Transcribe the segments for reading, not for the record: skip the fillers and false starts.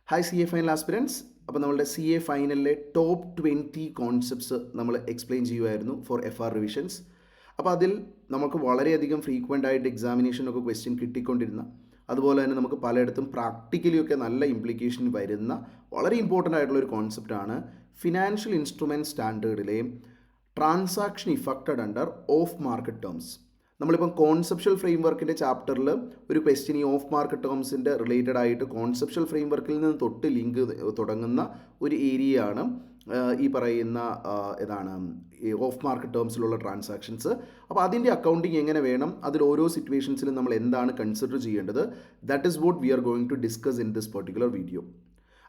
Hi C A final aspirants. അപ്പോൾ നമ്മളുടെ C A ഫൈനലിലെ top 20 concepts നമ്മൾ എക്സ്പ്ലെയിൻ ചെയ്യുമായിരുന്നു ഫോർ FR റിവിഷൻസ്. അപ്പോൾ അതിൽ നമുക്ക് വളരെയധികം ഫ്രീക്വൻ്റ് ആയിട്ട് എക്സാമിനേഷനൊക്കെ ക്വസ്റ്റ്യൻ കിട്ടിക്കൊണ്ടിരുന്ന, അതുപോലെ തന്നെ നമുക്ക് പലയിടത്തും പ്രാക്ടിക്കലി ഒക്കെ നല്ല ഇംപ്ലിക്കേഷൻ വരുന്ന വളരെ ഇമ്പോർട്ടൻ്റ് ആയിട്ടുള്ളൊരു കോൺസെപ്റ്റാണ് ഫിനാൻഷ്യൽ ഇൻസ്ട്രുമെൻറ്റ് സ്റ്റാൻഡേർഡിലെ transaction effected under of market terms. നമ്മളിപ്പം കോൺസെപ്ഷ്യൽ ഫ്രെയിം വർക്കിൻ്റെ ചാപ്റ്ററിൽ ഒരു ക്വസ്റ്റ്യൻ ഈ ഓഫ് മാർക്കറ്റ് ടേംസിൻ്റെ റിലേറ്റഡ് ആയിട്ട് കോൺസെപ്ഷ്യൽ ഫ്രെയിം വർക്കിൽ നിന്ന് തൊട്ട് ലിങ്ക് തുടങ്ങുന്ന ഒരു ഏരിയയാണ് ഈ പറയുന്ന ഈ ഓഫ് മാർക്കറ്റ് ടേംസിലുള്ള ട്രാൻസാക്ഷൻസ്. അപ്പോൾ അതിൻ്റെ അക്കൗണ്ടിങ് എങ്ങനെ വേണം, അതിൽ ഓരോ സിറ്റുവേഷൻസിലും നമ്മൾ എന്താണ് കൺസിഡർ ചെയ്യേണ്ടത്, that is what we are going to discuss in this particular video.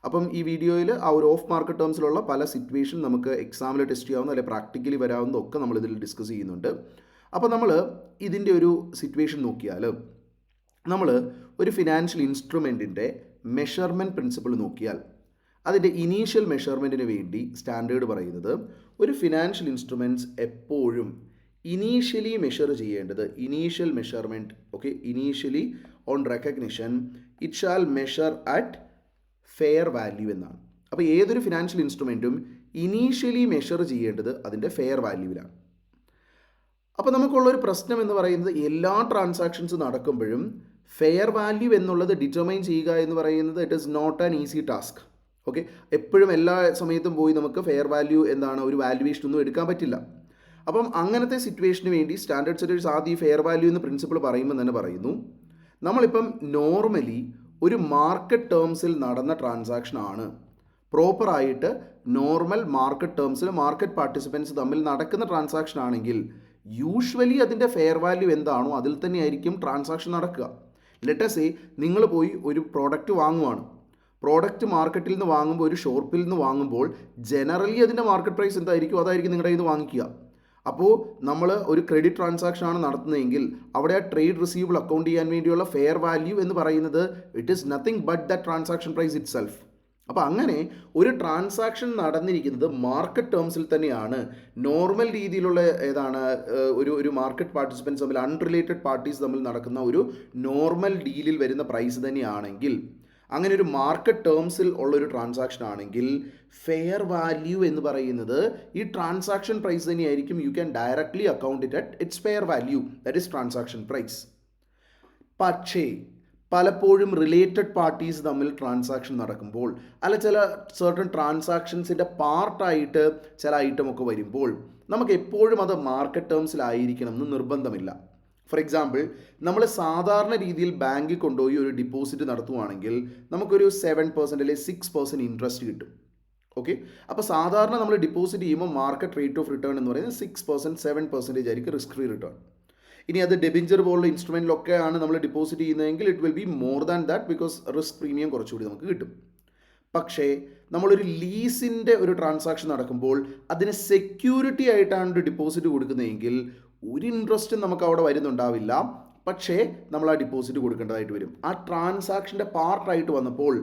അപ്പം ഈ വീഡിയോയിൽ ആ ഒരു ഓഫ് മാർക്കറ്റ് ടേംസിലുള്ള പല സിറ്റുവേഷൻ നമുക്ക് എക്സാമിൽ ടെസ്റ്റ് ചെയ്യാവുന്ന അല്ലെങ്കിൽ പ്രാക്ടിക്കലി വരാവുന്നതൊക്കെ നമ്മളിതിൽ ഡിസ്കസ് ചെയ്യുന്നുണ്ട്. അപ്പോൾ നമ്മൾ ഇതിൻ്റെ ഒരു സിറ്റുവേഷൻ നോക്കിയാൽ, നമ്മൾ ഒരു ഫിനാൻഷ്യൽ ഇൻസ്ട്രുമെൻറ്റിൻ്റെ മെഷർമെൻറ്റ് പ്രിൻസിപ്പിൾ നോക്കിയാൽ അതിൻ്റെ ഇനീഷ്യൽ മെഷർമെൻറ്റിന് വേണ്ടി സ്റ്റാൻഡേർഡ് പറയുന്നത് ഒരു ഫിനാൻഷ്യൽ ഇൻസ്ട്രുമെൻറ്റ്സ് എപ്പോഴും ഇനീഷ്യലി മെഷർ ചെയ്യേണ്ടത്, initial measurement initially on recognition it shall measure at fair value എന്നാണ്. അപ്പോൾ ഏതൊരു ഫിനാൻഷ്യൽ ഇൻസ്ട്രുമെൻറ്റും ഇനീഷ്യലി മെഷർ ചെയ്യേണ്ടത് അതിൻ്റെ ഫെയർ വാല്യൂവിലാണ്. അപ്പോൾ നമുക്കുള്ളൊരു പ്രശ്നം എന്ന് പറയുന്നത് എല്ലാ ട്രാൻസാക്ഷൻസ് നടക്കുമ്പോഴും ഫെയർ വാല്യൂ എന്നുള്ളത് ഡിറ്റർമൈൻ ചെയ്യുക എന്ന് പറയുന്നത് it is not an easy task. എപ്പോഴും എല്ലാ സമയത്തും പോയി നമുക്ക് ഫെയർ വാല്യൂ ഒരു വാല്യുവേഷൻ ഒന്നും എടുക്കാൻ പറ്റില്ല. അപ്പം അങ്ങനത്തെ സിറ്റുവേഷന് വേണ്ടി സ്റ്റാൻഡേർഡ് സെറ്റേഴ്സ് ആദ്യം ഈ ഫെയർ വാല്യൂ എന്ന് പ്രിൻസിപ്പിൾ പറയുമ്പോൾ തന്നെ പറയുന്നു, നമ്മളിപ്പം നോർമലി ഒരു മാർക്കറ്റ് ടേംസിൽ നടന്ന ട്രാൻസാക്ഷൻ ആണ്, പ്രോപ്പറായിട്ട് നോർമൽ മാർക്കറ്റ് ടേംസിൽ മാർക്കറ്റ് പാർട്ടിസിപ്പൻസ് തമ്മിൽ നടക്കുന്ന ട്രാൻസാക്ഷൻ ആണെങ്കിൽ യൂഷ്വലി അതിൻ്റെ ഫെയർ വാല്യൂ എന്താണോ അതിൽ തന്നെയായിരിക്കും ട്രാൻസാക്ഷൻ നടക്കുക. ലെറ്റസ് നിങ്ങൾ പോയി ഒരു പ്രോഡക്റ്റ് വാങ്ങുവാണ്, പ്രോഡക്റ്റ് മാർക്കറ്റിൽ നിന്ന് വാങ്ങുമ്പോൾ ഒരു ഷോപ്പിൽ നിന്ന് വാങ്ങുമ്പോൾ ജനറലി അതിൻ്റെ മാർക്കറ്റ് പ്രൈസ് എന്തായിരിക്കും അതായിരിക്കും നിങ്ങളുടെ കയ്യിൽ നിന്ന് വാങ്ങിക്കുക. അപ്പോൾ നമ്മൾ ഒരു ക്രെഡിറ്റ് ട്രാൻസാക്ഷൻ ആണ് നടത്തുന്നതെങ്കിൽ അവിടെ ആ ട്രേഡ് റിസീവബിൾ അക്കൗണ്ട് ചെയ്യാൻ വേണ്ടിയുള്ള ഫെയർ വാല്യൂ എന്ന് പറയുന്നത് it is nothing but the transaction price itself. അപ്പോൾ അങ്ങനെ ഒരു ട്രാൻസാക്ഷൻ നടന്നിരിക്കുന്നത് മാർക്കറ്റ് ടേംസിൽ തന്നെയാണ്. നോർമൽ രീതിയിലുള്ള ഒരു മാർക്കറ്റ് പാർട്ടിസിപ്പൻസ് തമ്മിൽ അൺറിലേറ്റഡ് പാർട്ടീസ് തമ്മിൽ നടക്കുന്ന ഒരു നോർമൽ ഡീലിൽ വരുന്ന പ്രൈസ് തന്നെയാണെങ്കിൽ, അങ്ങനെ ഒരു മാർക്കറ്റ് ടേംസിൽ ഉള്ളൊരു ട്രാൻസാക്ഷൻ ആണെങ്കിൽ ഫെയർ വാല്യൂ എന്ന് പറയുന്നത് ഈ ട്രാൻസാക്ഷൻ പ്രൈസ് തന്നെയായിരിക്കും. You can directly account it at its fair value, that is transaction price. പക്ഷേ പലപ്പോഴും റിലേറ്റഡ് പാർട്ടീസ് തമ്മിൽ ട്രാൻസാക്ഷൻ നടക്കുമ്പോൾ ചില സർട്ടൺ ട്രാൻസാക്ഷൻസിൻ്റെ പാർട്ടായിട്ട് ചില ഐറ്റമൊക്കെ വരുമ്പോൾ നമുക്ക് എപ്പോഴും അത് മാർക്കറ്റ് ടേംസിലായിരിക്കണം എന്ന് നിർബന്ധമില്ല. ഫോർ എക്സാമ്പിൾ, നമ്മൾ സാധാരണ രീതിയിൽ ബാങ്കിൽ കൊണ്ടുപോയി ഒരു ഡിപ്പോസിറ്റ് നടത്തുവാണെങ്കിൽ നമുക്കൊരു 7% അല്ലെങ്കിൽ 6% ഇൻട്രസ്റ്റ് കിട്ടും. അപ്പോൾ സാധാരണ നമ്മൾ ഡിപ്പോസിറ്റ് ചെയ്യുമ്പോൾ മാർക്കറ്റ് റേറ്റ് ഓഫ് റിട്ടേൺ എന്ന് പറയുന്നത് 6%, 7% ആയിരിക്കും റിസ്ക് ഫ്രീ റിട്ടേൺ. ഇനി അത് ഡെബിഞ്ചർ പോലുള്ള ഇൻസ്ട്രുമെൻറ്റിലൊക്കെയാണ് നമ്മൾ ഡിപ്പോസിറ്റ് ചെയ്യുന്നതെങ്കിൽ it will be more than that, because risk premium കുറച്ചുകൂടി നമുക്ക് കിട്ടും. പക്ഷേ നമ്മളൊരു ലീസിൻ്റെ ഒരു ട്രാൻസാക്ഷൻ നടക്കുമ്പോൾ അതിന് സെക്യൂരിറ്റി ആയിട്ടാണ് ഒരു ഡിപ്പോസിറ്റ് കൊടുക്കുന്നതെങ്കിൽ ഒരു ഇൻട്രസ്റ്റും നമുക്ക് അവിടെ വരുന്നുണ്ടാവില്ല, പക്ഷേ നമ്മൾ ആ ഡിപ്പോസിറ്റ് കൊടുക്കേണ്ടതായിട്ട് വരും. ആ ട്രാൻസാക്ഷൻ്റെ പാർട്ടായിട്ട് വന്നപ്പോൾ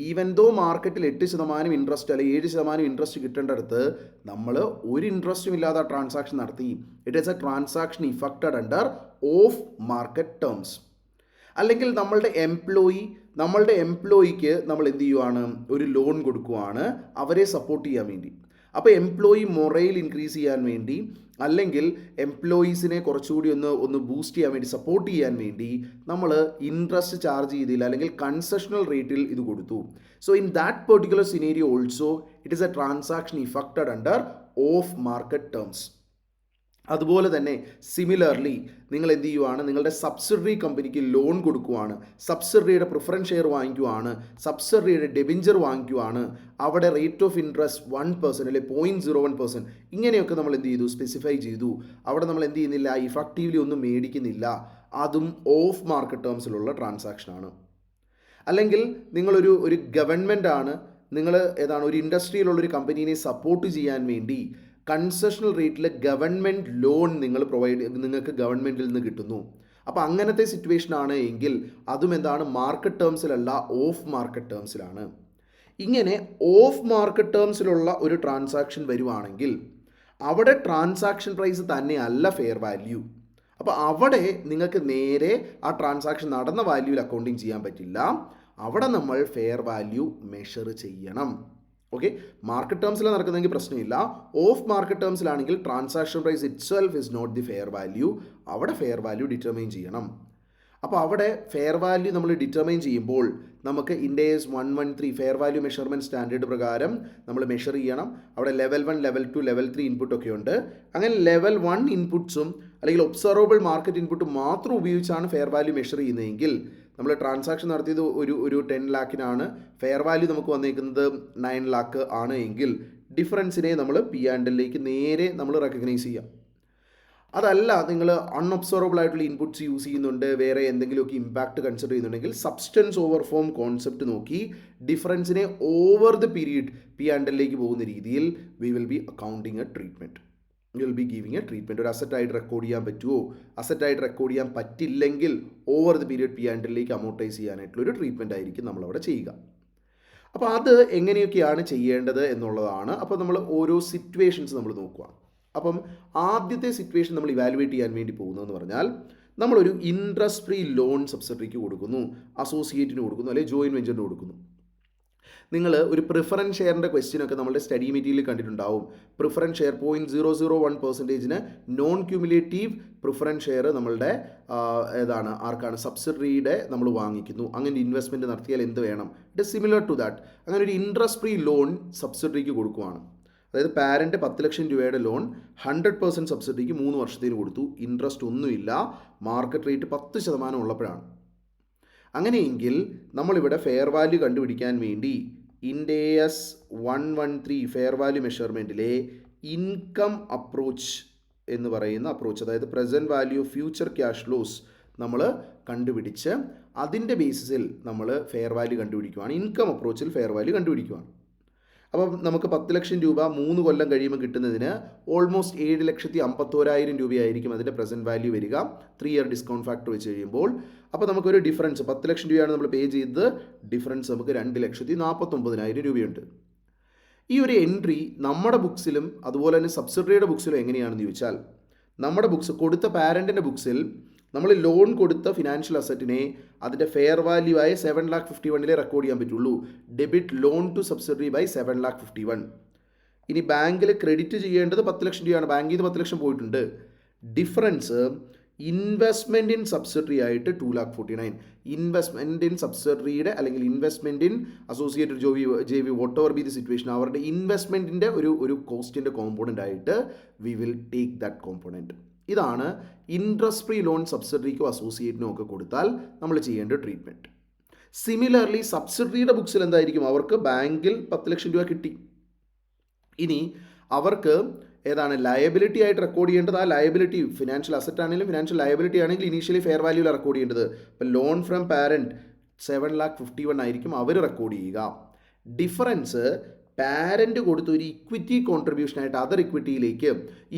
ഈവൻ ദോ മാർക്കറ്റിൽ 8% ഇൻട്രസ്റ്റ് അല്ലെങ്കിൽ 7% ഇൻട്രസ്റ്റ് കിട്ടേണ്ടടുത്ത് നമ്മൾ ഒരു ഇൻട്രസ്റ്റും ഇല്ലാതെ ആ ട്രാൻസാക്ഷൻ നടത്തി. It is a transaction effected under of market terms. അല്ലെങ്കിൽ നമ്മളുടെ എംപ്ലോയിക്ക് നമ്മൾ എന്ത് ചെയ്യുവാണ്, ഒരു ലോൺ കൊടുക്കുവാണ് അവരെ സപ്പോർട്ട് ചെയ്യാൻ വേണ്ടി. അപ്പോൾ എംപ്ലോയി മൊറൈൽ ഇൻക്രീസ് ചെയ്യാൻ വേണ്ടി, അല്ലെങ്കിൽ എംപ്ലോയീസിനെ കുറച്ചുകൂടി ഒന്ന് ബൂസ്റ്റ് ചെയ്യാൻ വേണ്ടി, സപ്പോർട്ട് ചെയ്യാൻ വേണ്ടി നമ്മൾ ഇൻട്രസ്റ്റ് ചാർജ് ചെയ്തില്ല, അല്ലെങ്കിൽ കൺസെഷണൽ റേറ്റിൽ ഇത് കൊടുത്തു. So in that particular scenario also it is a transaction effected under of market terms. അതുപോലെ തന്നെ സിമിലർലി നിങ്ങൾ എന്ത് ചെയ്യുവാണ്, നിങ്ങളുടെ സബ്സിഡറി കമ്പനിക്ക് ലോൺ കൊടുക്കുവാണ്, സബ്സിഡറിയുടെ പ്രിഫറൻസ് ഷെയർ വാങ്ങിക്കുവാണ്, സബ്സിഡറിയുടെ ഡെബിഞ്ചർ വാങ്ങിക്കുവാണ്, അവിടെ റേറ്റ് ഓഫ് ഇൻട്രസ്റ്റ് 1% അല്ലെങ്കിൽ 0.01%, ഇങ്ങനെയൊക്കെ നമ്മൾ എന്ത് ചെയ്തു, സ്പെസിഫൈ ചെയ്തു. അവിടെ നമ്മൾ എന്ത് ചെയ്യുന്നില്ല, ഇഫക്റ്റീവ്ലി ഒന്നും മേടിക്കുന്നില്ല. അതും ഓഫ് മാർക്കറ്റ് ടേംസിലുള്ള ട്രാൻസാക്ഷനാണ്. അല്ലെങ്കിൽ നിങ്ങളൊരു ഗവൺമെൻറ് ആണ്, നിങ്ങൾ ഒരു ഇൻഡസ്ട്രിയിലുള്ളൊരു കമ്പനീനെ സപ്പോർട്ട് ചെയ്യാൻ വേണ്ടി കൺസെഷണൽ റേറ്റിൽ ഗവൺമെൻറ് ലോൺ നിങ്ങൾക്ക് ഗവൺമെൻറ്റിൽ നിന്ന് കിട്ടുന്നു. അപ്പോൾ അങ്ങനത്തെ സിറ്റുവേഷൻ ആണ് എങ്കിൽ അതും മാർക്കറ്റ് ടേംസിലല്ല, ഓഫ് മാർക്കറ്റ് ടേംസിലാണ്. ഇങ്ങനെ ഓഫ് മാർക്കറ്റ് ടേംസിലുള്ള ഒരു ട്രാൻസാക്ഷൻ വരുവാണെങ്കിൽ അവിടെ ട്രാൻസാക്ഷൻ പ്രൈസ് തന്നെയല്ല ഫെയർ വാല്യൂ. അപ്പോൾ അവിടെ നിങ്ങൾക്ക് നേരെ ആ ട്രാൻസാക്ഷൻ നടന്ന വാല്യൂവിൽ അക്കൗണ്ടിങ് ചെയ്യാൻ പറ്റില്ല. അവിടെ നമ്മൾ ഫെയർ വാല്യൂ മെഷർ ചെയ്യണം. ഓക്കെ, മാർക്കറ്റ് ടേംസിൽ നടക്കുന്നതെങ്കിൽ പ്രശ്നമില്ല. ഓഫ് മാർക്കറ്റ് ടേംസിലാണെങ്കിൽ transaction price itself is not the fair value. അവിടെ ഫെയർ വാല്യൂ ഡിറ്റർമൈൻ ചെയ്യണം. അപ്പോൾ അവിടെ ഫെയർ വാല്യൂ നമ്മൾ ഡിറ്റർമൈൻ ചെയ്യുമ്പോൾ നമുക്ക് Ind AS 113 fair value measurement standard പ്രകാരം നമ്മൾ മെഷർ ചെയ്യണം. അവിടെ ലെവൽ 1, ലെവൽ 2, ലെവൽ 3 ഇൻപുട്ടൊക്കെ ഉണ്ട്. അങ്ങനെ ലെവൽ 1 ഇൻപുട്ട്സും അല്ലെങ്കിൽ ഒബ്സർവബിൾ മാർക്കറ്റ് ഇൻപുട്ടും മാത്രം ഉപയോഗിച്ചാണ് ഫെയർ വാല്യൂ മെഷർ ചെയ്യുന്നതെങ്കിൽ നമ്മൾ ട്രാൻസാക്ഷൻ നടത്തിയത് ഒരു 10 ലാഖിനാണ്, ഫെയർ വാല്യൂ നമുക്ക് വന്നേക്കുന്നത് 9 ലാഖ് ആണ് എങ്കിൽ ഡിഫറൻസിനെ നമ്മൾ P&Lലേക്ക് നേരെ നമ്മൾ റെക്കഗ്നൈസ് ചെയ്യാം. അതല്ല നിങ്ങൾ അൺഒബ്സർവബിൾ ആയിട്ടുള്ള ഇൻപുട്സ് യൂസ് ചെയ്യുന്നുണ്ട്, വേറെ എന്തെങ്കിലുമൊക്കെ ഇമ്പാക്റ്റ് കൺസിഡർ ചെയ്യുന്നുണ്ടെങ്കിൽ സബ്സ്റ്റൻസ് ഓവർ ഫോം കോൺസെപ്റ്റ് നോക്കി ഡിഫറൻസിനെ ഓവർ ദ പീരീഡ് P&Lലേക്ക് പോകുന്ന രീതിയിൽ V will B accounting A treatment. You will be giving A treatment. ഒരു അസറ്റായിട്ട് റെക്കോർഡ് ചെയ്യാൻ പറ്റുമോ, അസറ്റായിട്ട് റെക്കോർഡ് ചെയ്യാൻ പറ്റില്ലെങ്കിൽ over the period P&Lലേക്ക് amortise ചെയ്യാനായിട്ടുള്ളൊരു treatment ആയിരിക്കും നമ്മളവിടെ ചെയ്യുക. അപ്പോൾ അത് എങ്ങനെയൊക്കെയാണ് ചെയ്യേണ്ടത് എന്നുള്ളതാണ്. അപ്പോൾ നമ്മൾ ഓരോ സിറ്റുവേഷൻസ് നമ്മൾ നോക്കുക. അപ്പം ആദ്യത്തെ സിറ്റുവേഷൻ നമ്മൾ ഇവാലുവേറ്റ് ചെയ്യാൻ വേണ്ടി പോകുന്നതെന്ന് പറഞ്ഞാൽ നമ്മളൊരു ഇൻട്രസ്റ്റ് ഫ്രീ ലോൺ സബ്സിഡറിക്ക് കൊടുക്കുന്നു, അസോസിയേറ്റിന് കൊടുക്കുന്നു, അല്ലെങ്കിൽ ജോയിൻറ്റ് വെഞ്ചറിന് കൊടുക്കുന്നു. നിങ്ങൾ ഒരു പ്രിഫറൻസ് ഷെയറിൻ്റെ ക്വസ്റ്റ്യനൊക്കെ നമ്മുടെ സ്റ്റഡി മെറ്റീരിയൽ കണ്ടിട്ടുണ്ടാവും. Preference share 0.001% non cumulative preference share നമ്മളുടെ ആർക്കാണ് സബ്സിഡറിയുടെ നമ്മൾ വാങ്ങിക്കുന്നു. അങ്ങനെ ഇൻവെസ്റ്റ്മെൻറ്റ് നടത്തിയാൽ എന്ത് വേണം? It is similar to that. അങ്ങനെ ഒരു ഇൻട്രസ്റ്റ് ഫ്രീ ലോൺ സബ്സിഡറിക്ക് കൊടുക്കുകയാണ്. അതായത് പാരൻറ്റ് 10 ലക്ഷം രൂപയുടെ ലോൺ 100% സബ്സിഡിക്ക് 3 വർഷത്തേന് കൊടുത്തു. ഇൻട്രസ്റ്റ് ഒന്നുമില്ല, മാർക്കറ്റ് റേറ്റ് 10% ഉള്ളപ്പോഴാണ്. അങ്ങനെയെങ്കിൽ നമ്മളിവിടെ ഫെയർ വാല്യൂ കണ്ടുപിടിക്കാൻ വേണ്ടി ഇൻഡേസ് 113 ഫെയർ വാല്യൂ മെഷർമെൻറ്റിലെ ഇൻകം അപ്രോച്ച് എന്ന് പറയുന്ന അപ്രോച്ച്, അതായത് present value of future cash flows നമ്മൾ കണ്ടുപിടിച്ച് അതിൻ്റെ ബേസിസിൽ നമ്മൾ ഫെയർ വാല്യൂ കണ്ടുപിടിക്കുകയാണ്. ഇൻകം അപ്രോച്ചിൽ ഫെയർ വാല്യൂ കണ്ടുപിടിക്കുകയാണ്. അപ്പം നമുക്ക് 10 ലക്ഷം രൂപ 3 കൊല്ലം കഴിയുമ്പോൾ കിട്ടുന്നതിന് ഓൾമോസ്റ്റ് 7,51,000 രൂപയായിരിക്കും അതിൻ്റെ പ്രസൻറ്റ് വാല്യൂ വരിക 3 ഇയർ ഡിസ്കൗണ്ട് ഫാക്ടർ വെച്ച് കഴിയുമ്പോൾ. അപ്പോൾ നമുക്കൊരു ഡിഫറൻസ് 10 ലക്ഷം രൂപയാണ് നമ്മൾ പേ ചെയ്തത്, ഡിഫറൻസ് നമുക്ക് 2,49,000 രൂപയുണ്ട്. ഈ ഒരു എൻട്രി നമ്മുടെ ബുക്സിലും അതുപോലെ തന്നെ സബ്സിഡറിയുടെ ബുക്സിലും എങ്ങനെയാണെന്ന് ചോദിച്ചാൽ, നമ്മുടെ ബുക്സ് കൊടുത്ത പാരൻറ്റിൻ്റെ ബുക്സിൽ നമ്മൾ ലോൺ കൊടുത്ത ഫിനാൻഷ്യൽ അസറ്റിനെ അതിൻ്റെ ഫെയർ വാല്യൂ ആയ 7,51,000 റെക്കോർഡ് ചെയ്യാൻ പറ്റുള്ളൂ. Debit loan to subsidiary by 7,51,000. ഇനി ബാങ്കിൽ ക്രെഡിറ്റ് ചെയ്യേണ്ടത് 10 ലക്ഷം രൂപയാണ്, ബാങ്കിൽ നിന്ന് 10 ലക്ഷം പോയിട്ടുണ്ട്. ഡിഫറൻസ് ഇൻവെസ്റ്റ്മെൻറ്റ് ഇൻ സബ്സിഡറി ആയിട്ട് 2,49,000. ഇൻവെസ്റ്റ്മെൻറ്റ് ഇൻ സബ്സിഡറിയുടെ അല്ലെങ്കിൽ investment in associated J V whatever be the ദി സിറ്റുവേഷൻ, അവരുടെ ഇൻവെസ്റ്റ്മെൻറ്റിൻ്റെ ഒരു കോസ്റ്റിൻ്റെ കോമ്പോണൻ്റ് ആയിട്ട് we will take that component. ഇതാണ് ഇൻട്രസ്റ്റ് ഫ്രീ ലോൺ സബ്സിഡറിക്കോ അസോസിയേറ്റിനോ ഒക്കെ കൊടുത്താൽ നമ്മൾ ചെയ്യേണ്ട ട്രീറ്റ്മെൻറ്റ്. സിമിലർലി സബ്സിഡറിയുടെ ബുക്സിൽ എന്തായിരിക്കും? അവർക്ക് ബാങ്കിൽ 10 ലക്ഷം രൂപ കിട്ടി. ഇനി അവർക്ക് ലയബിലിറ്റി ആയിട്ട് റെക്കോർഡ് ചെയ്യേണ്ടത് ആ ലയബിലിറ്റി ഫിനാൻഷ്യൽ അസറ്റ് ആണെങ്കിലും ഫിനാൻഷ്യൽ ലയബിലിറ്റി ആണെങ്കിൽ ഇനീഷ്യലി ഫെയർ വാല്യൂലാണ് റെക്കോർഡ് ചെയ്യേണ്ടത്. ഇപ്പോൾ ലോൺ ഫ്രം പാരൻറ്റ് 7,51,000 ആയിരിക്കും അവർ റെക്കോർഡ് ചെയ്യുക. ഡിഫറൻസ് പാരൻറ്റ് കൊടുത്ത ഒരു ഇക്വിറ്റി കോൺട്രിബ്യൂഷനായിട്ട് അതർ ഇക്വിറ്റിയിലേക്ക്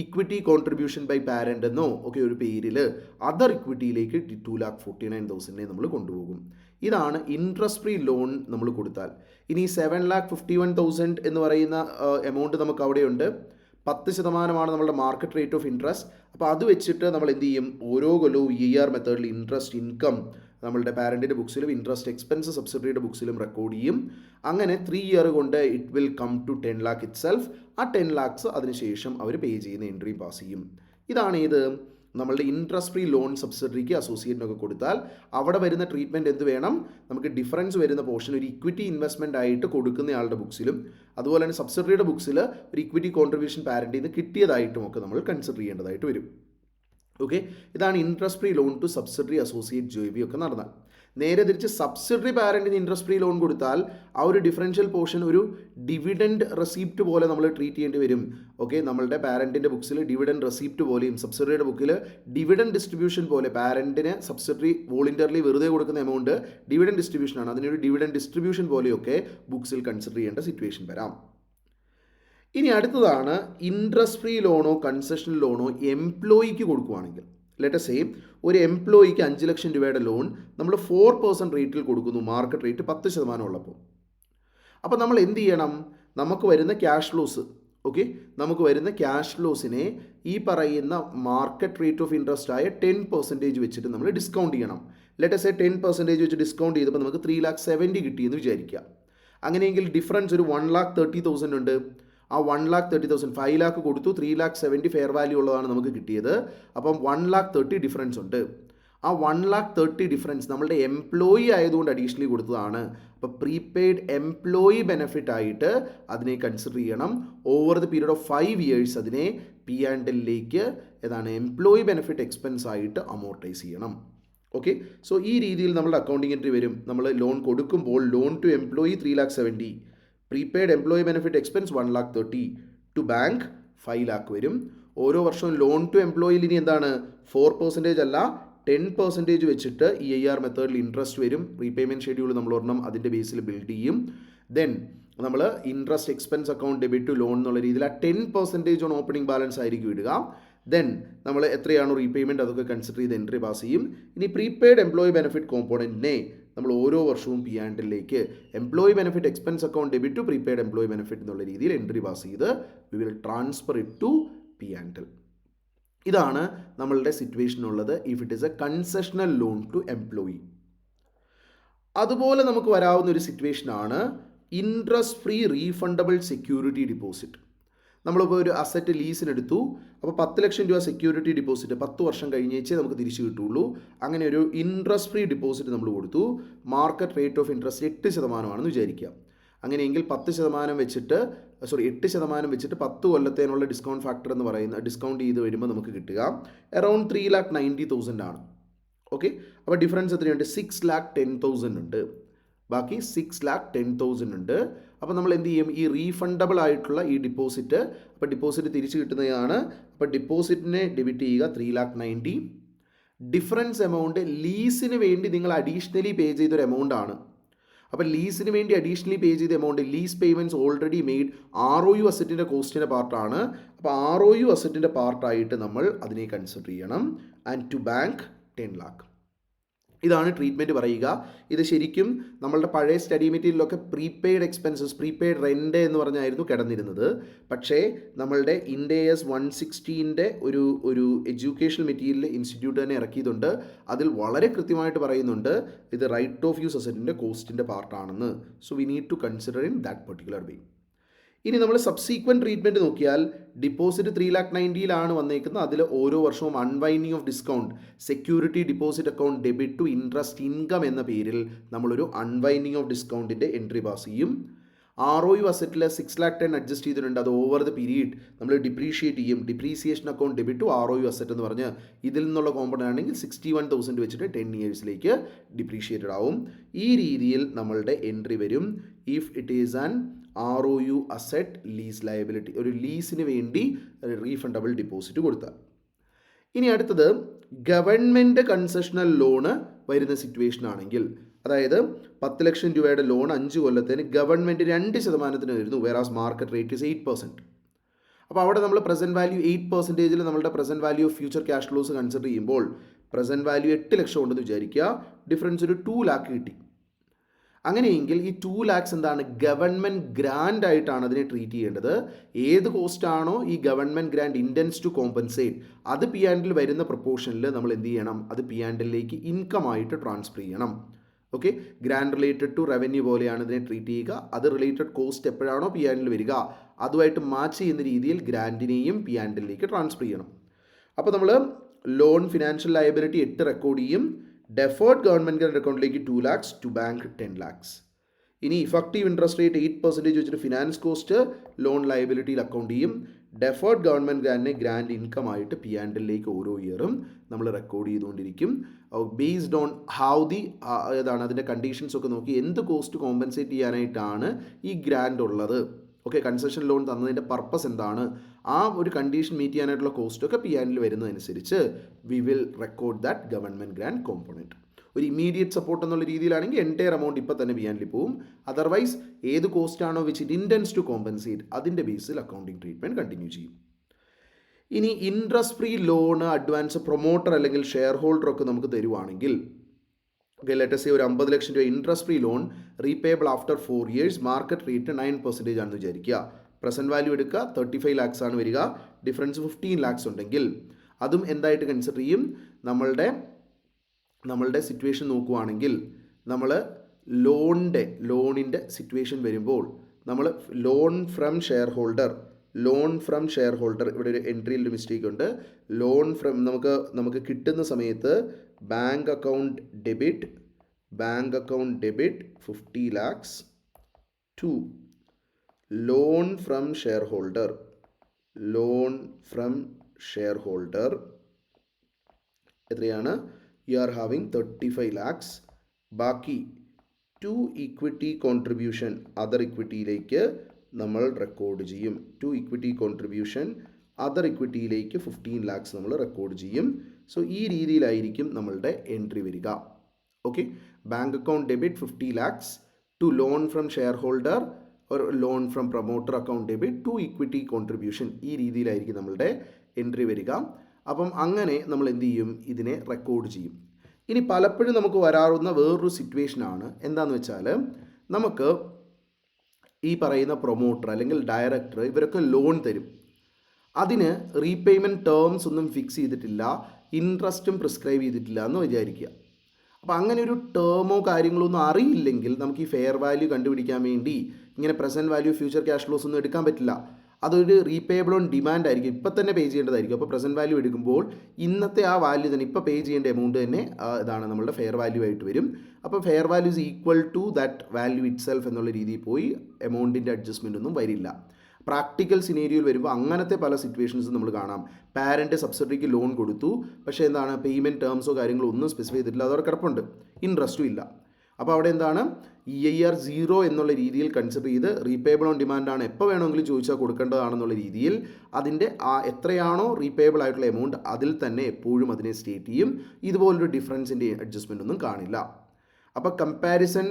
ഇക്വിറ്റി കോൺട്രിബ്യൂഷൻ ബൈ പാരൻ്റ് എന്നോ ഒക്കെ ഒരു പേരിൽ അതർ ഇക്വിറ്റിയിലേക്ക് 2,49,000 നമ്മൾ കൊണ്ടുപോകും. ഇതാണ് ഇൻട്രസ്റ്റ് ഫ്രീ ലോൺ നമ്മൾ കൊടുത്താൽ. ഇനി 7,51,000 എന്ന് പറയുന്ന എമൗണ്ട് നമുക്ക് അവിടെയുണ്ട്. 10% നമ്മളുടെ മാർക്കറ്റ് റേറ്റ് ഓഫ് ഇൻട്രസ്റ്റ്. അപ്പോൾ അത് വെച്ചിട്ട് നമ്മൾ എന്ത് ചെയ്യും? ഓരോ കൊല്ലവും EIR മെത്തേഡിൽ ഇൻട്രസ്റ്റ് ഇൻകം നമ്മളുടെ പാരൻറ്റിൻ്റെ ബുക്സിലും ഇൻട്രസ്റ്റ് എക്സ്പെൻസ് സബ്സിഡറിയുടെ ബുക്സിലും റെക്കോർഡ് ചെയ്യും. അങ്ങനെ 3 ഇയർ കൊണ്ട് it will come to 10 lakh itself. ആ 10 lakhs അതിനുശേഷം അവർ പേ ചെയ്യുന്ന എൻട്രി പാസ് ചെയ്യും. ഇതാണ് നമ്മളുടെ ഇൻട്രസ്റ്റ് ഫ്രീ ലോൺ സബ്സിഡറിക്ക് അസോസിയേറ്റിനൊക്കെ കൊടുത്താൽ അവിടെ വരുന്ന ട്രീറ്റ്മെൻറ്റ് എന്ത് വേണം? നമുക്ക് ഡിഫറൻസ് വരുന്ന പോർഷൻ ഒരു ഇക്വിറ്റി ഇൻവെസ്റ്റ്മെൻ്റ് ആയിട്ട് കൊടുക്കുന്നയാളുടെ ബുക്സിലും അതുപോലെ തന്നെ സബ്സിഡറിയുടെ ബുക്സിൽ ഒരു ഇക്വിറ്റി കോൺട്രിബ്യൂഷൻ പാരൻറ്റിൽ നിന്ന് കിട്ടിയതായിട്ടും ഒക്കെ നമ്മൾ കൺസിഡർ ചെയ്യേണ്ടതായിട്ട് വരും. ഓക്കെ, ഇതാണ് interest free loan to subsidiary associate JV ഒക്കെ നടന്നാൽ. നേരെ തിരിച്ച് സബ്സിഡറി പാരൻറ്റിന് ഇൻട്രസ്റ്റ് ഫ്രീ ലോൺ കൊടുത്താൽ ആ ഒരു ഡിഫറൻഷ്യൽ പോർഷൻ ഒരു ഡിവിഡൻഡ് റെസിപ്റ്റ് പോലെ നമ്മൾ ട്രീറ്റ് ചെയ്യേണ്ടി വരും. ഓക്കെ, നമ്മളുടെ പാരൻറ്റിൻ്റെ ബുക്സിൽ ഡിവിഡൻഡ് റെസിപ്റ്റ് പോലെയും സബ്സിഡറിയുടെ ബുക്കിൽ ഡിവിഡൻഡ് ഡിസ്ട്രിബ്യൂഷൻ പോലെ പാരൻറ്റിന് സബ്സിഡറി വോളണ്ടിയർലി വെറുതെ കൊടുക്കുന്ന എമൗണ്ട് ഡിവിഡൻഡ് ഡിസ്ട്രിബ്യൂഷനാണ്, അതിനൊരു ഡിവിഡൻഡ് ഡിസ്ട്രിബ്യൂഷൻ പോലെയൊക്കെ ബുക്സിൽ കൺസിഡർ ചെയ്യേണ്ട സിറ്റുവേഷൻ വരാം. ഇനി അടുത്തതാണ് ഇൻട്രസ്റ്റ് ഫ്രീ ലോണോ കൺസെഷൻ ലോണോ എംപ്ലോയിക്ക് കൊടുക്കുകയാണെങ്കിൽ. ലെറ്റ് സേ ഒരു എംപ്ലോയിക്ക് 5 ലക്ഷം രൂപയുടെ ലോൺ നമ്മൾ 4% റേറ്റിൽ കൊടുക്കുന്നു, മാർക്കറ്റ് റേറ്റ് 10% ഉള്ളപ്പോൾ. അപ്പോൾ നമ്മൾ എന്ത് ചെയ്യണം? നമുക്ക് വരുന്ന ക്യാഷ് ഫ്ലോസ് നമുക്ക് വരുന്ന ക്യാഷ് ഫ്ലോസിനെ ഈ പറയുന്ന മാർക്കറ്റ് റേറ്റ് ഓഫ് ഇൻട്രസ്റ്റ് ആയ 10% വെച്ചിട്ട് നമ്മൾ ഡിസ്കൗണ്ട് ചെയ്യണം. ലെറ്റ് us say 10% വെച്ച് ഡിസ്കൗണ്ട് ചെയ്തപ്പോൾ നമുക്ക് 3,70,000 കിട്ടിയെന്ന് വിചാരിക്കുക. അങ്ങനെയെങ്കിൽ ഡിഫറൻസ് ഒരു 1,30,000 ഉണ്ട്. ആ 1,30,000 5 lakh കൊടുത്തു, 3,70,000 ഫെയർ വാല്യൂ ഉള്ളതാണ് നമുക്ക് കിട്ടിയത്. അപ്പം 1,30,000 ഡിഫറൻസ് ഉണ്ട്. ആ 1,30,000 ഡിഫറൻസ് നമ്മളുടെ എംപ്ലോയി ആയതുകൊണ്ട് അഡീഷണലി കൊടുത്തതാണ്. അപ്പോൾ പ്രീപെയ്ഡ് എംപ്ലോയി ബെനിഫിറ്റ് ആയിട്ട് അതിനെ കൺസിഡർ ചെയ്യണം. Over the period of 5 years അതിനെ P&Lലേക്ക് ഏതാണ് എംപ്ലോയി ബെനിഫിറ്റ് എക്സ്പെൻസ് ആയിട്ട് അമോർട്ടൈസ് ചെയ്യണം. ഓക്കെ, സോ ഈ രീതിയിൽ നമ്മുടെ അക്കൗണ്ടിങ് എൻട്രി വരും. നമ്മൾ ലോൺ കൊടുക്കുമ്പോൾ loan to employee 3,70,000, prepaid employee benefit expense 1,30,000, to bank 5 lakh വരും. ഓരോ വർഷവും ലോൺ ടു എംപ്ലോയിയിൽ ഇനി എന്താണ് 4% അല്ല 10% വെച്ചിട്ട് EIR മെത്തേഡിൽ ഇൻട്രസ്റ്റ് വരും. റീപേയ്മെൻറ്റ് ഷെഡ്യൂൾ നമ്മൾ ഒരെണ്ണം അതിൻ്റെ ബേസിൽ ബിൽഡ് ചെയ്യും. ദെൻ നമ്മൾ interest expense account debit to loan എന്നുള്ള രീതിയിൽ ആ 10% ഓൺ ഓപ്പണിംഗ് ബാലൻസ് ആയിരിക്കും ഇടുക. ദെൻ നമ്മൾ എത്രയാണോ റീപേയ്മെൻറ്റ് അതൊക്കെ കൺസിഡർ ചെയ്ത് എൻട്രി പാസ് ചെയ്യും. ഇനി പ്രീപെയ്ഡ് എംപ്ലോയി ബെനിഫിറ്റ് കോമ്പോണൻറ്റിനെ നമ്മൾ ഓരോ വർഷവും P&Lലേക്ക് employee benefit expense account debit to prepaid employee benefit എന്നുള്ള രീതിയിൽ എൻട്രി പാസ് ചെയ്ത് we will transfer it to P&L. ഇതാണ് നമ്മളുടെ സിറ്റുവേഷൻ ഉള്ളത് if it is a concessional loan to employee. അതുപോലെ നമുക്ക് വരാവുന്ന ഒരു സിറ്റുവേഷനാണ് interest free refundable security deposit. നമ്മളിപ്പോൾ ഒരു അസറ്റ് ലീസിനെടുത്തു, അപ്പോൾ 10 ലക്ഷം രൂപ സെക്യൂരിറ്റി ഡിപ്പോസിറ്റ് 10 വർഷം കഴിഞ്ഞേച്ചേ നമുക്ക് തിരിച്ചു കിട്ടുള്ളൂ. അങ്ങനെ ഒരു ഇൻട്രസ്റ്റ് ഫ്രീ ഡിപ്പോസിറ്റ് നമ്മൾ കൊടുത്തു. മാർക്കറ്റ് റേറ്റ് ഓഫ് ഇൻട്രസ്റ്റ് 8% വിചാരിക്കുക. അങ്ങനെയെങ്കിൽ 10% വെച്ചിട്ട് 8% വെച്ചിട്ട് 10 കൊല്ലത്തേനുള്ള ഡിസ്കൗണ്ട് ഫാക്ടർ എന്ന് പറയുന്ന ഡിസ്കൗണ്ട് ചെയ്ത് വരുമ്പോൾ നമുക്ക് കിട്ടുക അറൗണ്ട് 3,90,000 ആണ്. ഓക്കെ, അപ്പോൾ ഡിഫറൻസ് എത്രയുണ്ട്? 6,10,000 ഉണ്ട്. ബാക്കി 6,10,000 ഉണ്ട്. അപ്പോൾ നമ്മൾ എന്ത് ചെയ്യും? ഈ റീഫണ്ടബിൾ ആയിട്ടുള്ള ഈ ഡിപ്പോസിറ്റ്, അപ്പോൾ ഡിപ്പോസിറ്റ് തിരിച്ച് കിട്ടുന്നതാണ്. അപ്പോൾ ഡിപ്പോസിറ്റിനെ ഡെബിറ്റ് ചെയ്യുക 3,90,000. ഡിഫറൻസ് എമൗണ്ട് ലീസിന് വേണ്ടി നിങ്ങൾ അഡീഷണലി പേ ചെയ്തൊരു എമൗണ്ട് ആണ്. അപ്പോൾ ലീസിന് വേണ്ടി അഡീഷണലി പേ ചെയ്ത amount lease payments already made ROU അസറ്റിൻ്റെ കോസ്റ്റിൻ്റെ പാർട്ടാണ്. അപ്പോൾ ROU അസറ്റിൻ്റെ പാർട്ടായിട്ട് നമ്മൾ അതിനെ കൺസിഡർ ചെയ്യണം. And to bank 10 lakh. ഇതാണ് ട്രീറ്റ്മെൻറ്റ് പറയുക. ഇത് ശരിക്കും നമ്മളുടെ പഴയ സ്റ്റഡി മെറ്റീരിയലൊക്കെ പ്രീപെയ്ഡ് എക്സ്പെൻസസ്, പ്രീപെയ്ഡ് റെൻ്റ് എന്ന് പറഞ്ഞായിരുന്നു കിടന്നിരുന്നത്. പക്ഷേ നമ്മളുടെ IND-AS 160 ഒരു എഡ്യൂക്കേഷൻ മെറ്റീരിയൽ ഇൻസ്റ്റിറ്റ്യൂട്ട് തന്നെ ഇറക്കിയതുണ്ട്. അതിൽ വളരെ കൃത്യമായിട്ട് പറയുന്നുണ്ട് ഇത് റൈറ്റ് ഓഫ് യൂസ് അസറ്റിൻ്റെ കോസ്റ്റിൻ്റെ പാർട്ടാണെന്ന്. So we need to consider in that particular way. ഇനി നമ്മൾ സബ്സീക്വൻറ്റ് ട്രീറ്റ്മെൻറ്റ് നോക്കിയാൽ ഡിപ്പോസിറ്റ് 3,90,000 വന്നേക്കുന്നത്. അതിൽ ഓരോ വർഷവും unwinding of discount security deposit account debit to interest income എന്ന പേരിൽ നമ്മളൊരു അൺവൈൻഡിങ് ഓഫ് ഡിസ്കൗണ്ടിൻ്റെ എൻട്രി പാസ് ചെയ്യും. ROU അസറ്റിൽ 6,10,000 അഡ്ജസ്റ്റ് ചെയ്തിട്ടുണ്ട്. അത് ഓവർ ദ പീരീഡ് നമ്മൾ ഡിപ്രീഷിയേറ്റ് ചെയ്യും. Depreciation account debit to ROU asset എന്ന് പറഞ്ഞ് ഇതിൽ നിന്നുള്ള കോമ്പണൻ്റ് ആണെങ്കിൽ 61,000 വെച്ചിട്ട് 10 yearsലേക്ക് ഡിപ്രീഷിയേറ്റഡ് ആവും. ഈ രീതിയിൽ നമ്മളുടെ എൻട്രി വരും if it is an ROU asset lease liability, ഒരു ലീസിന് വേണ്ടി റീഫണ്ടബിൾ ഡിപ്പോസിറ്റ് കൊടുത്താൽ. ഇനി അടുത്തത് ഗവൺമെൻറ് കൺസെഷണൽ ലോണ് വരുന്ന സിറ്റുവേഷൻ ആണെങ്കിൽ, അതായത് 10 ലക്ഷം രൂപയുടെ ലോൺ 5 കൊല്ലത്തിന് ഗവൺമെൻറ് 2% വരുന്നു, വേറാസ് മാർക്കറ്റ് റേറ്റ് ഇസ് 8%. അപ്പോൾ അവിടെ നമ്മൾ പ്രസൻറ്റ് വാല്യൂ 8%-ൽ നമ്മളുടെ present value of future cash flows consider ചെയ്യുമ്പോൾ പ്രസൻറ്റ് വാല്യൂ 8 ലക്ഷം ഉണ്ടെന്ന് വിചാരിക്കുക. ഡിഫറൻസ് ഒരു 2 lakh കിട്ടി. അങ്ങനെയെങ്കിൽ ഈ 2 lakhs എന്താണ്? ഗവൺമെൻറ് ഗ്രാൻഡ് ആയിട്ടാണ് അതിനെ ട്രീറ്റ് ചെയ്യേണ്ടത്. ഏത് കോസ്റ്റാണോ ഈ government grant intends to compensate അത് P&L വരുന്ന പ്രൊപ്പോർഷനിൽ നമ്മൾ എന്ത് ചെയ്യണം? അത് P&Lലേക്ക് ഇൻകം ആയിട്ട് ട്രാൻസ്ഫർ ചെയ്യണം. Okay, grant related to revenue പോലെയാണ് ഇതിനെ ട്രീറ്റ് ചെയ്യുക. അത് റിലേറ്റഡ് കോസ്റ്റ് എപ്പോഴാണോ P&L വരിക അതുമായിട്ട് മാച്ച് ചെയ്യുന്ന രീതിയിൽ ഗ്രാൻഡിനെയും P&Lലേക്ക് ട്രാൻസ്ഫർ ചെയ്യണം. അപ്പോൾ നമ്മൾ ലോൺ ഫിനാൻഷ്യൽ ലയബിലിറ്റി 8 റെക്കോർഡ് ചെയ്യും. ഡെഫേർഡ് ഗവൺമെൻറ് ഗ്രാൻഡ് അക്കൗണ്ടിലേക്ക് 2 lakhs, ടു ബാങ്ക് 10 lakhs. ഇനി ഇഫക്റ്റീവ് ഇൻട്രസ്റ്റ് റേറ്റ് 8% വെച്ചിട്ട് ഫിനാൻസ് കോസ്റ്റ് ലോൺ ലയബിലിറ്റിയിൽ അക്കൗണ്ട് ചെയ്യും. ഡെഫേർഡ് ഗവൺമെൻറ് ഗ്രാൻഡിനെ ഗ്രാൻഡ് ഇൻകം ആയിട്ട് P&Lലേക്ക് ഓരോ ഇയറും നമ്മൾ റെക്കോർഡ് ചെയ്തുകൊണ്ടിരിക്കും. ബേസ്ഡ് ഓൺ ഹൗ ദി ഏതാണ് അതിൻ്റെ കണ്ടീഷൻസ് ഒക്കെ നോക്കി എന്ത് കോസ്റ്റ് കോമ്പൻസേറ്റ് ചെയ്യാനായിട്ടാണ് ഈ ഗ്രാൻഡ് ഉള്ളത്. ഓക്കെ, കൺസെഷൻ ലോൺ തന്നതിൻ്റെ പർപ്പസ് എന്താണ്, ആ ഒരു കണ്ടീഷൻ മീറ്റ് ചെയ്യാനായിട്ടുള്ള കോസ്റ്റൊക്കെ P&L വരുന്നതനുസരിച്ച് we will record that government grant component. ഒരു ഇമ്മീഡിയറ്റ് സപ്പോർട്ട് എന്നുള്ള രീതിയിലാണെങ്കിൽ എൻറ്റയർ എമൗണ്ട് ഇപ്പോൾ തന്നെ P&L പോവും. അതർവൈസ് ഏത് കോസ്റ്റാണോ വെച്ച് ഇറ്റ് ഇൻറ്റൻസ് ടു കോമ്പൻസേറ്റ് അതിൻ്റെ ബേസിൽ അക്കൗണ്ടിങ് ട്രീറ്റ്മെൻറ്റ് കണ്ടിന്യൂ ചെയ്യും. ഇനി interest free loan advance promoter അല്ലെങ്കിൽ ഷെയർ ഹോൾഡർ ഒക്കെ നമുക്ക് തരുവാണെങ്കിൽ, ലെറ്റ് us say ഒരു 50 ലക്ഷം രൂപ interest free loan repayable after 4 years, market rate 9% ആണെന്ന് വിചാരിക്കുക. പ്രസൻറ്റ് വാല്യൂ എടുക്കുക 35 lakhs ആണ് വരിക. ഡിഫറൻസ് 15 lakhs ഉണ്ടെങ്കിൽ അതും എന്തായിട്ട് കൺസിഡർ ചെയ്യും? നമ്മളുടെ നമ്മളുടെ സിറ്റുവേഷൻ നോക്കുവാണെങ്കിൽ നമ്മൾ ലോണിൻ്റെ സിറ്റുവേഷൻ വരുമ്പോൾ നമ്മൾ ലോൺ ഫ്രം ഷെയർ ഹോൾഡർ ഇവിടെ ഒരു എൻട്രിയിൽ ഒരു മിസ്റ്റേക്ക് ഉണ്ട്. ലോൺ ഫ്രം നമുക്ക് കിട്ടുന്ന സമയത്ത് bank account debit 50 lakhs to loan from shareholder എത്രയാണ്? You are having 35 lakhs. ബാക്കി ടു ഇക്വിറ്റി കോൺട്രിബ്യൂഷൻ അതർ ഇക്വിറ്റിയിലേക്ക് നമ്മൾ റെക്കോർഡ് ചെയ്യും. ടു ഇക്വിറ്റി കോൺട്രിബ്യൂഷൻ അതർ ഇക്വിറ്റിയിലേക്ക് 15 lakhs നമ്മൾ റെക്കോർഡ് ചെയ്യും. സോ ഈ രീതിയിലായിരിക്കും നമ്മളുടെ എൻട്രി വരിക. Okay, bank account debit 50 lakhs to loan from shareholder or loan from promoter account debit to equity contribution. ഈ രീതിയിലായിരിക്കും നമ്മളുടെ എൻട്രി വരിക. അപ്പം അങ്ങനെ നമ്മൾ എന്ത് ചെയ്യും? ഇതിനെ റെക്കോർഡ് ചെയ്യും. ഇനി പലപ്പോഴും നമുക്ക് വരാറുന്ന വേറൊരു സിറ്റുവേഷനാണ് എന്താണെന്ന് വെച്ചാൽ, നമുക്ക് ഈ പറയുന്ന പ്രൊമോട്ടർ അല്ലെങ്കിൽ ഡയറക്ടർ ഇവരൊക്കെ ലോൺ തരും. അതിന് റീപേയ്മെൻറ്റ് ടേംസ് ഒന്നും ഫിക്സ് ചെയ്തിട്ടില്ല, ഇൻട്രസ്റ്റും പ്രിസ്ക്രൈബ് ചെയ്തിട്ടില്ല എന്ന് വിചാരിക്കുക. അപ്പോൾ അങ്ങനെ ഒരു ടേമോ കാര്യങ്ങളോ ഒന്നും അറിയില്ലെങ്കിൽ നമുക്ക് ഈ ഫെയർ വാല്യൂ കണ്ടുപിടിക്കാൻ വേണ്ടി ഇങ്ങനെ present value future cash flows ഒന്നും എടുക്കാൻ പറ്റില്ല. അതൊരു റീപേയബിൾ ഓൺ ഡിമാൻഡ് ആയിരിക്കും, ഇപ്പം തന്നെ പേ ചെയ്യേണ്ടതായിരിക്കും. അപ്പോൾ പ്രസൻറ്റ് വാല്യൂ എടുക്കുമ്പോൾ ഇന്നത്തെ ആ വാല്യൂ തന്നെ ഇപ്പോൾ പേ ചെയ്യേണ്ട എമൗണ്ട് തന്നെ ഇതാണ് നമ്മളുടെ ഫെയർ വാല്യൂ ആയിട്ട് വരും. അപ്പോൾ fair value is equal to that value itself എന്നുള്ള രീതിയിൽ പോയി എമൗണ്ടിൻ്റെ അഡ്ജസ്റ്റ്മെൻ്റ് ഒന്നും വരില്ല. പ്രാക്ടിക്കൽ സിനേരിയോയിൽ വരുമ്പോൾ അങ്ങനത്തെ പല സിറ്റുവേഷൻസും നമ്മൾ കാണാം. പാരൻറ്റ് സബ്സിഡറിക്ക് ലോൺ കൊടുത്തു, പക്ഷേ എന്താണ് പേയ്മെൻറ്റ് ടേംസോ കാര്യങ്ങളോ ഒന്നും സ്പെസിഫൈ ചെയ്തിട്ടില്ല, അതവിടെ കിടപ്പുണ്ട്, ഇൻട്രസ്റ്റും ഇല്ല. അപ്പോൾ അവിടെ എന്താണ് EIR 0 എന്നുള്ള രീതിയിൽ കൺസിഡർ ചെയ്ത് റീപേബിൾ ഓൺ ഡിമാൻഡാണ്, എപ്പോൾ വേണമെങ്കിലും ചോദിച്ചാൽ കൊടുക്കേണ്ടതാണെന്നുള്ള രീതിയിൽ അതിൻ്റെ എത്രയാണോ റീപേബിൾ ആയിട്ടുള്ള എമൗണ്ട് അതിൽ തന്നെ എപ്പോഴും അതിനെ സ്റ്റേറ്റ് ചെയ്യും. ഇതുപോലൊരു ഡിഫറൻസിൻ്റെ അഡ്ജസ്റ്റ്മെൻ്റ് ഒന്നും കാണില്ല. അപ്പോൾ കമ്പാരിസൺ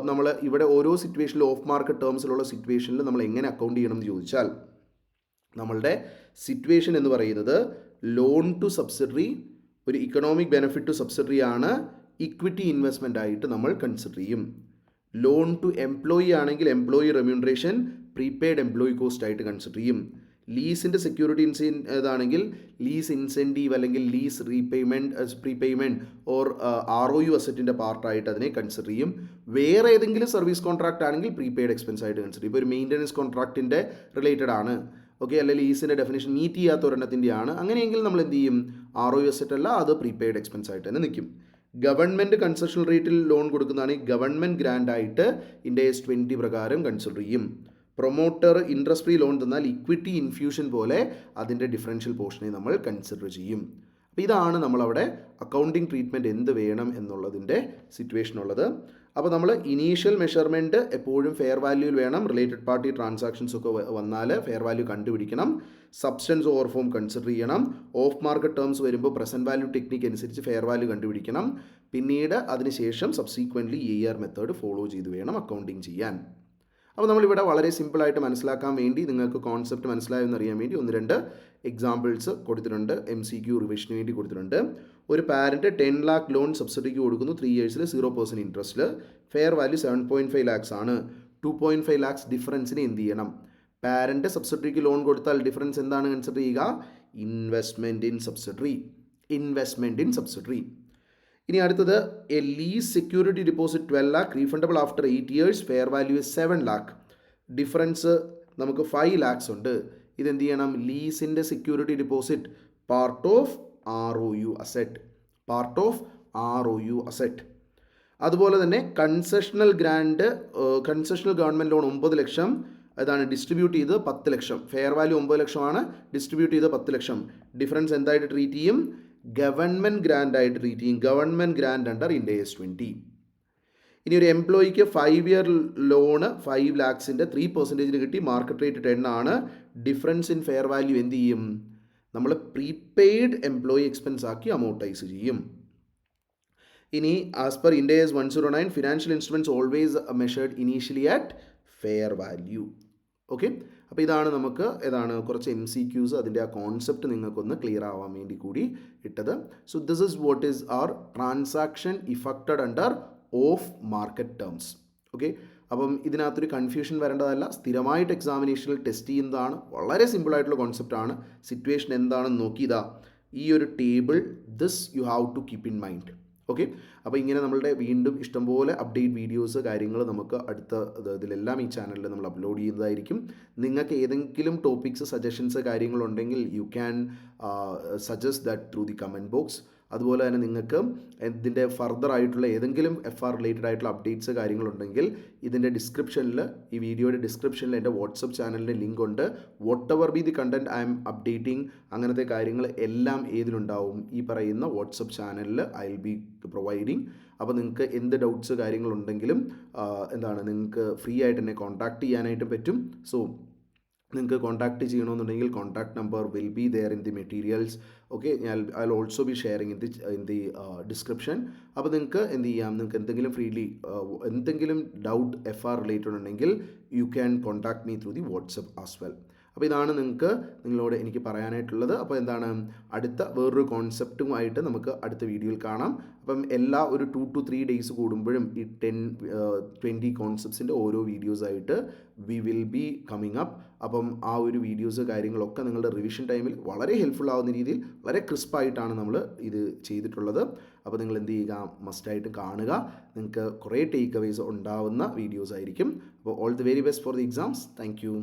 നമ്മൾ ഇവിടെ ഓരോ സിറ്റുവേഷനിൽ ഓഫ് മാർക്കറ്റ് ടേംസിലുള്ള സിറ്റുവേഷനിൽ നമ്മൾ എങ്ങനെ അക്കൗണ്ട് ചെയ്യണം എന്ന് ചോദിച്ചാൽ, നമ്മളുടെ സിറ്റുവേഷൻ എന്ന് പറയുന്നത് ലോൺ ടു സബ്സിഡറി ഒരു ഇക്കണോമിക് ബെനിഫിറ്റ് ടു സബ്സിഡറി ആണ്, ഇക്വിറ്റി ഇൻവെസ്റ്റ്മെൻ്റ് ആയിട്ട് നമ്മൾ കൺസിഡർ ചെയ്യും. ലോൺ ടു എംപ്ലോയി ആണെങ്കിൽ employee remuneration prepaid employee cost ആയിട്ട് കൺസിഡർ ചെയ്യും. ലീസിൻ്റെ സെക്യൂരിറ്റി ഇതാണെങ്കിൽ ലീസ് ഇൻസെൻറ്റീവ് അല്ലെങ്കിൽ ലീസ് പ്രീപേയ്മെൻറ്റ് ഓർ ROU അസറ്റിൻ്റെ പാർട്ടായിട്ട് അതിനെ കൺസിഡർ ചെയ്യും. വേറെ ഏതെങ്കിലും സർവീസ് കോൺട്രാക്റ്റ് ആണെങ്കിൽ പ്രീപെയ്ഡ് എക്സ്പെൻസ് ആയിട്ട് കൺസിഡർ ചെയ്യും. ഇപ്പോൾ ഒരു മെയിൻ്റനൻസ് കോൺട്രാക്റ്റിൻ്റെ റിലേറ്റഡ് ആണ്, ഓക്കെ, അല്ലെങ്കിൽ ലീസിൻ്റെ ഡെഫിനേഷൻ മീറ്റ് ചെയ്യാത്ത ഒരെണ്ണത്തിൻ്റെ ആണ്, അങ്ങനെയെങ്കിൽ നമ്മൾ എന്ത് ചെയ്യും? ROU അസറ്റ് അല്ല, അത് പ്രീപെയ്ഡ് എക്സ്പെൻസ് ആയിട്ട് തന്നെ നിൽക്കും. ഗവൺമെൻറ് കൺസെഷണൽ റേറ്റിൽ ലോൺ കൊടുക്കുന്നതാണെങ്കിൽ ഗവൺമെൻറ് ഗ്രാൻഡ് ആയിട്ട് IND-AS 20 പ്രകാരം കൺസിഡർ ചെയ്യും. പ്രൊമോട്ടർ ഇൻട്രസ്റ്റ് ഫ്രീ ലോൺ തന്നാൽ ഇക്വിറ്റി ഇൻഫ്യൂഷൻ പോലെ അതിൻ്റെ ഡിഫറൻഷ്യൽ പോർഷനെ നമ്മൾ കൺസിഡർ ചെയ്യും. അപ്പോൾ ഇതാണ് നമ്മളവിടെ അക്കൗണ്ടിങ് ട്രീറ്റ്മെൻറ്റ് എന്ത് വേണം എന്നുള്ളതിൻ്റെ സിറ്റുവേഷൻ ഉള്ളത്. അപ്പോൾ നമ്മൾ ഇനീഷ്യൽ മെഷർമെൻറ്റ് എപ്പോഴും ഫെയർ വാല്യൂവിൽ വേണം. റിലേറ്റഡ് പാർട്ടി ട്രാൻസാക്ഷൻസ് ഒക്കെ വന്നാൽ ഫെയർ വാല്യൂ കണ്ടുപിടിക്കണം. സബ്സ്റ്റൻസ് ഓവർ ഫോം കൺസിഡർ ചെയ്യണം. ഓഫ് മാർക്കറ്റ് ടേംസ് വരുമ്പോൾ പ്രസൻറ്റ് വാല്യൂ ടെക്നിക്ക് അനുസരിച്ച് ഫെയർ വാല്യൂ കണ്ടുപിടിക്കണം. പിന്നീട് അതിനുശേഷം സബ്സീക്വൻ്റ്ലി EIR മെത്തേഡ് ഫോളോ ചെയ്ത് വേണം അക്കൗണ്ടിങ് ചെയ്യാൻ. അപ്പോൾ നമ്മളിവിടെ വളരെ സിമ്പിളായിട്ട് മനസ്സിലാക്കാൻ വേണ്ടി, നിങ്ങൾക്ക് കോൺസെപ്റ്റ് മനസ്സിലായെന്ന് അറിയാൻ വേണ്ടി 1-2 എക്സാമ്പിൾസ് കൊടുത്തിട്ടുണ്ട്. MCQ റിവിഷന് വേണ്ടി കൊടുത്തിട്ടുണ്ട്. ഒരു പാരൻറ്റ് 10 lakh ലോൺ സബ്സിഡിക്ക് കൊടുക്കുന്നു, 3 yearsൽ 0% ഇൻട്രസ്റ്റിൽ. ഫെയർ വാല്യൂ 7.5 lakhs ആണ്. 2.5 lakhs ഡിഫറൻസിന് എന്ത് ചെയ്യണം? പാരൻറ്റ് സബ്സിഡിക്ക് ലോൺ കൊടുത്താൽ ഡിഫറൻസ് എന്താണ് കൺസിഡർ ചെയ്യുക? Investment in subsidiary. ഇനി അടുത്തത് a lease security deposit 12 lakh refundable after 8 years, fair value 7 lakh. Difference നമുക്ക് 5 lakhs ഉണ്ട്. ഇതെന്ത് ചെയ്യണം? ലീസിൻ്റെ security deposit part of ROU asset. അതുപോലെ തന്നെ കൺസെഷണൽ ഗവൺമെൻറ് ലോൺ 9 ലക്ഷം, അതാണ് ഡിസ്ട്രിബ്യൂട്ട് ചെയ്ത് 10 ലക്ഷം. ഫെയർ വാല്യൂ 9 ലക്ഷമാണ്, ഡിസ്ട്രിബ്യൂട്ട് ചെയ്ത് 10 ലക്ഷം. ഡിഫറൻസ് എന്തായിട്ട് ട്രീറ്റ് ചെയ്യും? ഗവൺമെൻറ് ഗ്രാൻഡ് ആയിട്ട് ട്രീറ്റ് ചെയ്യും. Government grand under IND-AS 20. ഇനി ഒരു എംപ്ലോയിക്ക് 5 year ലോണ് 5 lakhsൻ്റെ 3% കിട്ടി, മാർക്കറ്റ് റേറ്റ് 10 ആണ്. ഡിഫറൻസ് ഇൻ ഫെയർ വാല്യൂ എന്ത് ചെയ്യും? നമ്മൾ പ്രീപെയ്ഡ് എംപ്ലോയി എക്സ്പെൻസ് ആക്കി അമോർട്ടൈസ് ചെയ്യും. ഇനി as per IND-AS 109 financial instruments always measured initially at fair value. Okay, അപ്പോൾ ഇതാണ് നമുക്ക് കുറച്ച് MCQs അതിൻ്റെ ആ കോൺസെപ്റ്റ് നിങ്ങൾക്കൊന്ന് ക്ലിയർ ആവാൻ വേണ്ടി കൂടി ഇട്ടത്. So this is what is our transaction effected under of market terms. Okay, അപ്പം ഇതിനകത്തൊരു കൺഫ്യൂഷൻ വരേണ്ടതല്ല. സ്ഥിരമായിട്ട് എക്സാമിനേഷനിൽ ടെസ്റ്റ് ചെയ്യുന്നതാണ്. വളരെ സിമ്പിളായിട്ടുള്ള കോൺസെപ്റ്റാണ്. സിറ്റുവേഷൻ എന്താണെന്ന് നോക്കിയതാ ഈ ഒരു table, this you have to keep in mind. Okay, അപ്പോൾ ഇങ്ങനെ നമ്മളുടെ വീണ്ടും ഇഷ്ടംപോലെ അപ്ഡേറ്റ് വീഡിയോസ് കാര്യങ്ങൾ നമുക്ക് അടുത്ത ഇതിലെല്ലാം ഈ ചാനലിൽ നമ്മൾ അപ്ലോഡ് ചെയ്യുന്നതായിരിക്കും. നിങ്ങൾക്ക് ഏതെങ്കിലും ടോപ്പിക്സ് സജഷൻസ് കാര്യങ്ങളുണ്ടെങ്കിൽ you can suggest that through the comment box. അതുപോലെ തന്നെ നിങ്ങൾക്ക് ഇതിൻ്റെ ഫർദർ ആയിട്ടുള്ള ഏതെങ്കിലും FR റിലേറ്റഡ് ആയിട്ടുള്ള അപ്ഡേറ്റ്സ് കാര്യങ്ങളുണ്ടെങ്കിൽ ഇതിൻ്റെ ഡിസ്ക്രിപ്ഷനിൽ, ഈ വീഡിയോയുടെ ഡിസ്ക്രിപ്ഷനിൽ എൻ്റെ വാട്സപ്പ് ചാനലിൻ്റെ ലിങ്ക് ഉണ്ട്. What ever the the content I M updating, അങ്ങനത്തെ കാര്യങ്ങൾ എല്ലാം ഏതിലുണ്ടാവും, ഈ പറയുന്ന വാട്സപ്പ് ചാനലിൽ ഐ വിൽ ബി പ്രൊവൈഡിങ്. അപ്പോൾ നിങ്ങൾക്ക് എന്ത് ഡൗട്ട്സ് കാര്യങ്ങളുണ്ടെങ്കിലും നിങ്ങൾക്ക് ഫ്രീ ആയിട്ട് എന്നെ കോൺടാക്ട് ചെയ്യാനായിട്ട് പറ്റും. സോ നിങ്ങൾക്ക് കോൺടാക്ട് ചെയ്യണമെന്നുണ്ടെങ്കിൽ contact number will be there in the materials. Okay, I will also be sharing in the description. അപ്പോൾ നിങ്ങൾക്ക് എന്ത് ചെയ്യാം, നിങ്ങൾക്ക് എന്തെങ്കിലും ഫ്രീലി എന്തെങ്കിലും ഡൗട്ട് FR റിലേറ്റഡ് ഉണ്ടെങ്കിൽ you can contact me through the WhatsApp as well. അപ്പോൾ ഇതാണ് നിങ്ങളോട് എനിക്ക് പറയാനായിട്ടുള്ളത്. അപ്പോൾ അടുത്ത വേറൊരു കോൺസെപ്റ്റുമായിട്ട് നമുക്ക് അടുത്ത വീഡിയോയിൽ കാണാം. അപ്പം എല്ലാ ഒരു 2 to 3 ഡേയ്സ് കൂടുമ്പോഴും ഈ 10-20 കോൺസെപ്റ്റ്സിൻ്റെ ഓരോ വീഡിയോസായിട്ട് we will be coming up. അപ്പം ആ ഒരു വീഡിയോസ് കാര്യങ്ങളൊക്കെ നിങ്ങളുടെ റിവിഷൻ ടൈമിൽ വളരെ ഹെൽപ്ഫുൾ ആവുന്ന രീതിയിൽ വളരെ ക്രിസ്പായിട്ടാണ് നമ്മൾ ഇത് ചെയ്തിട്ടുള്ളത്. അപ്പോൾ നിങ്ങൾ എന്ത് ചെയ്യുക, മസ്റ്റായിട്ട് കാണുക. നിങ്ങൾക്ക് കുറേ ടേക്ക് അവേസ് ഉണ്ടാവുന്ന വീഡിയോസ് ആയിരിക്കും. അപ്പോൾ all the very best for the exams. Thank you.